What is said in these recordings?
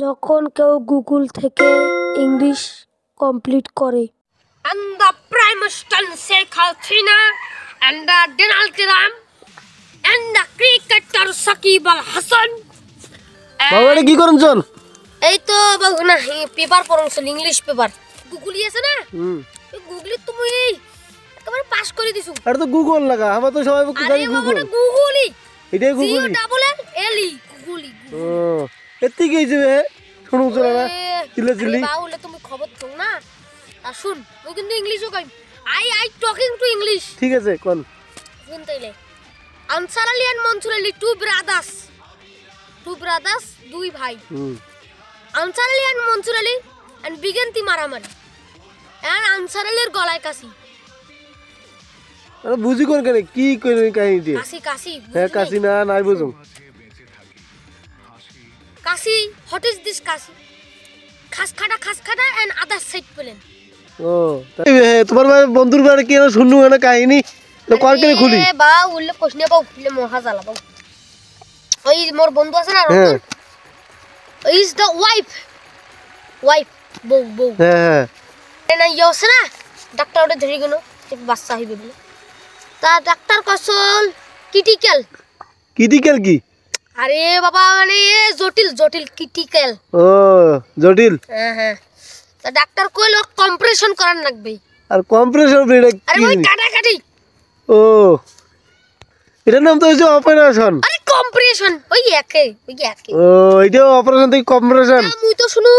যখন কেউ গুগল থেকে ইংলিশ কমপ্লিট করে। And the Prime Minister Sheikh Hasina and the Donald Trump and the cricketer Shakib Al Hasan. বাবা এটা কি করছেন? এই তো বাবু না পেপার পড়ছেন ইংলিশ পেপার গুগলি আছে না গুগলি তুমি একেবারে পাস করে দিছো। এটা তো গুগল লাগা আমরা তো সবাই জানি গুগল। আরে গুগলি এটাই গুগলি জিও ডাবল এল ই গুগলি। ও এতে কি হইছে বে শুনুন চলে না চিল্লা চিল্লি বাউলে তুমি খবর দাও না আর শুন ওই কিন্তু ইংলিশও কই আই টকিং টু ইংলিশ। ঠিক আছে কোন শুন তাইলে Ansar Ali and Mansur Ali two brothers দুই ভাই আনসার আলী এন্ড মনসুর আলী এন্ড বিগেন্তি মারামারি এন্ড আনসার আলীর গলায় কাশি। আরে বুঝি কোন কেন কি কই কাহিনী দিয়ে কাশি হ্যাঁ কাশি না নাই বুঝুম কাশি হোয়াট ইজ দিস কাশি খাসখাটা এন্ড আদার সাইড পেলেন। ও তাই তোমার বন্ধুর বাড়ি কি শুননু না কাহিনী তো কল করে খুলি এ বা উল্লে কোশনে বাউ উল্লে মহা জ্বালা বাউ ওই মোর বন্ধু আছে না রতন ইজ দ্য ওয়াইফ বউ হ্যাঁ না ইয়ছে না ডাক্তার ওটা ধরে গেল বাচ্চা হইবে বলে তা ডাক্তার কসল ক্রিটিক্যাল কি আরে বাবা মানে জটিল ক্রিটিক্যাল ও জটিল হ্যাঁ তা ডাক্তার কইলো কম্প্রেশন করার লাগবে আর কম্প্রেশন এটা আরে কি ওই কাটাকাটি ও এটার নাম তো হচ্ছে অপারেশন আরে কম্প্রেশন ওই একে ও এটা অপারেশন থেকে কম্প্রেশন মুই তো শুনু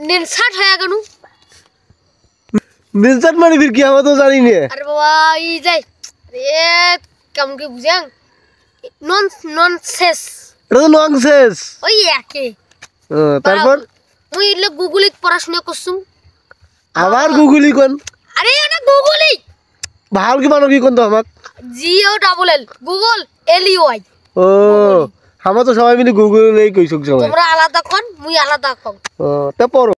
নেনসাট হয়ে গেল মিলসাট মানে ফির কি আমরা তো জানি না আরে বাবা ই যাই রে কেমন কি বুঝাং ননসেন্স এটা তো ননসেন্স ওই একে তারপর মুই ইলে গুগলিত পড়াশোনা করছুম আবার গুগলি কোন আরে এটা গুগলি ভাল কি মানো কি কোন তো আমাক Jio double L Google L U I ও আমরা তো সবাই মিলে গুগলেই কইছক সবাই তোমরা আলাদা কোন মুই আলাদা কোন ও তা পড়ো